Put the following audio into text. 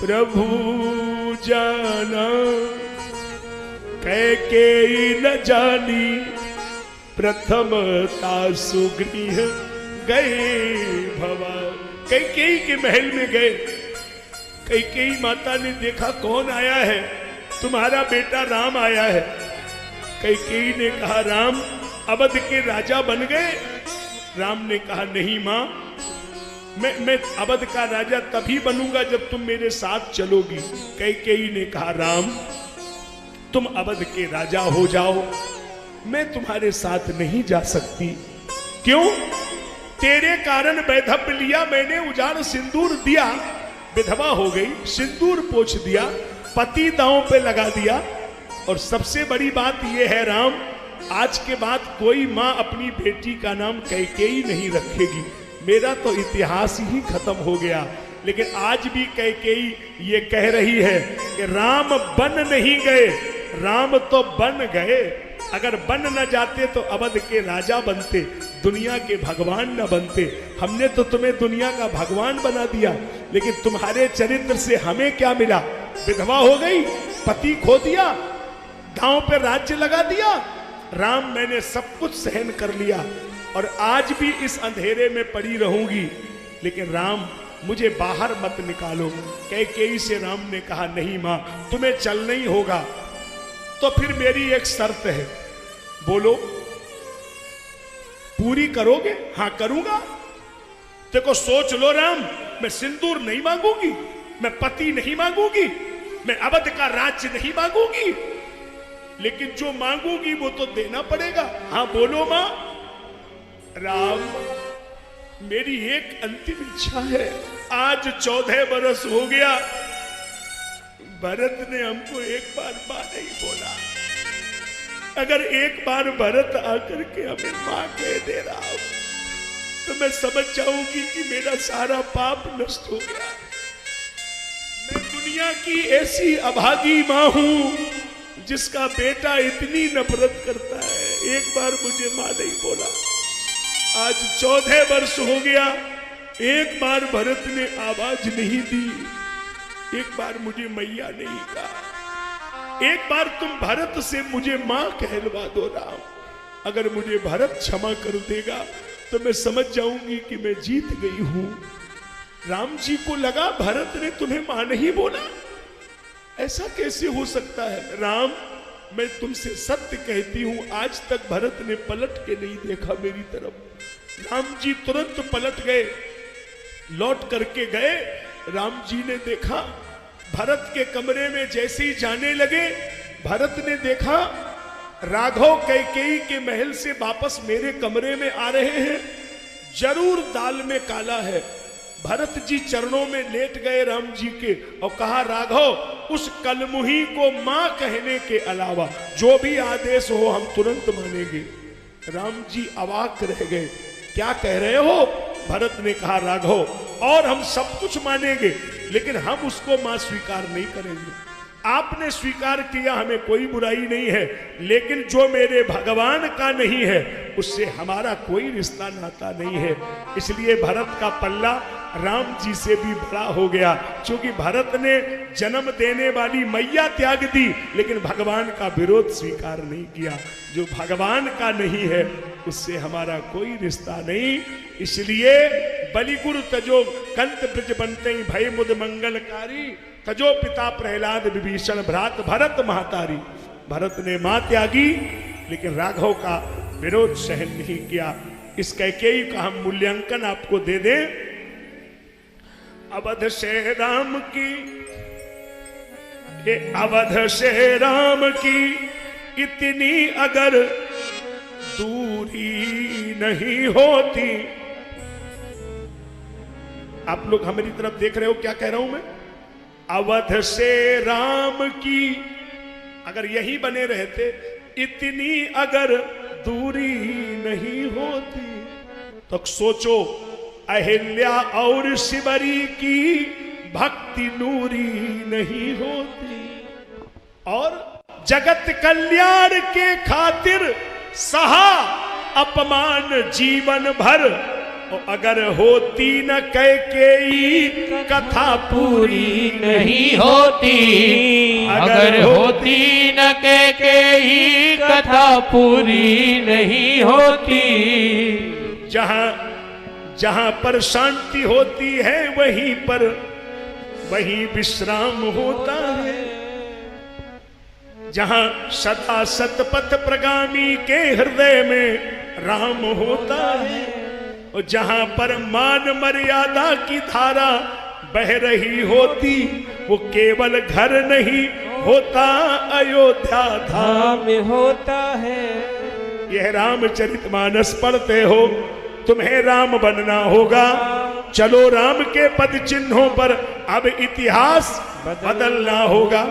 प्रभु जाना कैकेयी न जानी, प्रथमता सुगृह गए भवा। कैकेयी के महल में गए। कैकेयी माता ने देखा कौन आया है, तुम्हारा बेटा राम आया है। कैकेयी ने कहा राम अवध के राजा बन गए। राम ने कहा नहीं मां, मैं अवध का राजा तभी बनूंगा जब तुम मेरे साथ चलोगी। कैकेयी ने कहा राम तुम अवध के राजा हो जाओ, मैं तुम्हारे साथ नहीं जा सकती। क्यों? तेरे कारण वैधव्य लिया मैंने, उजाड़ सिंदूर दिया, विधवा हो गई, सिंदूर पोंछ दिया, पति दांव पे लगा दिया। और सबसे बड़ी बात यह है राम, आज के बाद कोई मां अपनी बेटी का नाम कैकेयी नहीं रखेगी। मेरा तो इतिहास ही खत्म हो गया। लेकिन आज भी कैकेयी ये कह रही है कि राम बन नहीं गए, राम तो बन गए। अगर बन न जाते तो अवध के राजा बनते, दुनिया के भगवान न बनते। हमने तो तुम्हें दुनिया का भगवान बना दिया, लेकिन तुम्हारे चरित्र से हमें क्या मिला? विधवा हो गई, पति खो दिया, गांव पे राज्य लगा दिया। राम मैंने सब कुछ सहन कर लिया और आज भी इस अंधेरे में पड़ी रहूंगी, लेकिन राम मुझे बाहर मत निकालो। कैकेयी से राम ने कहा नहीं मां, तुम्हें चलना ही होगा। तो फिर मेरी एक शर्त है, बोलो पूरी करोगे? हाँ करूंगा। देखो सोच लो राम, मैं सिंदूर नहीं मांगूंगी, मैं पति नहीं मांगूंगी, मैं अवध का राज्य नहीं मांगूंगी, लेकिन जो मांगूंगी वो तो देना पड़ेगा। हाँ बोलो मां। राम मेरी एक अंतिम इच्छा है। आज 14 बरस हो गया, भरत ने हमको एक बार मां नहीं बोला। अगर एक बार भरत आकर के हमें मां कह दे रहा हो तो मैं समझ जाऊंगी कि मेरा सारा पाप नष्ट हो गया। मैं दुनिया की ऐसी अभागी मां हूं जिसका बेटा इतनी नफरत करता है। एक बार मुझे मां नहीं बोला। आज 14 वर्ष हो गया, एक बार भरत ने आवाज नहीं दी, एक बार मुझे मैया नहीं कहा। एक बार तुम भरत से मुझे मां कहलवा दो राम। अगर मुझे भरत क्षमा कर देगा तो मैं समझ जाऊंगी कि मैं जीत गई हूं। राम जी को लगा भरत ने तुम्हें मां नहीं बोला, ऐसा कैसे हो सकता है? राम मैं तुमसे सत्य कहती हूं, आज तक भरत ने पलट के नहीं देखा मेरी तरफ। राम जी तुरंत पलट गए, लौट करके गए। राम जी ने देखा भरत के कमरे में जैसे ही जाने लगे, भरत ने देखा राघव कैकेयी के महल से वापस मेरे कमरे में आ रहे हैं, जरूर दाल में काला है। भरत जी चरणों में लेट गए राम जी के और कहा राघव उस कलमुही को मां कहने के अलावा जो भी आदेश हो हम तुरंत मानेंगे। राम जी अवाक रह गए, क्या कह रहे हो? भरत ने कहा राघव और हम सब कुछ मानेंगे, लेकिन हम उसको मां स्वीकार नहीं करेंगे। आपने स्वीकार किया, हमें कोई बुराई नहीं है, लेकिन जो मेरे भगवान का नहीं है उससे हमारा कोई रिश्ता नाता नहीं है। इसलिए भरत का पल्ला राम जी से भी बड़ा हो गया, क्योंकि भरत ने जन्म देने वाली मैया त्याग दी, लेकिन भगवान का विरोध स्वीकार नहीं किया। जो भगवान का नहीं है उससे हमारा कोई रिश्ता नहीं। इसलिए बलिगुरु तजो कंत ब्रज बनते भय मुद मंगलकारी, तजो पिता प्रहलाद विभीषण भ्रात भरत महतारी। भरत ने मां त्यागी, लेकिन राघव का विरोध सहन नहीं किया। इस कैकेयी का हम मूल्यांकन आपको दे दें। अवध से राम की, अवध से राम की इतनी अगर दूरी नहीं होती। आप लोग हमारी तरफ देख रहे हो, क्या कह रहा हूं मैं? अवध से राम की अगर यही बने रहते, इतनी अगर दूरी नहीं होती, तो सोचो अहिल्या और शिवरी की भक्ति नूरी नहीं होती। और जगत कल्याण के खातिर सहा अपमान जीवन भर, और अगर होती न कैकेयी कथा पूरी नहीं होती, अगर होती न कैकेयी कथा पूरी नहीं होती। जहां जहां पर शांति होती है वहीं पर वहीं विश्राम होता है। जहां सदा सतपथ प्रगामी के हृदय में राम होता है, और जहां पर मान मर्यादा की धारा बह रही होती, वो केवल घर नहीं होता अयोध्या धाम होता है। यह रामचरितमानस पढ़ते हो, तुम्हें राम बनना होगा। चलो राम के पद चिन्हों पर अब इतिहास बदलना होगा।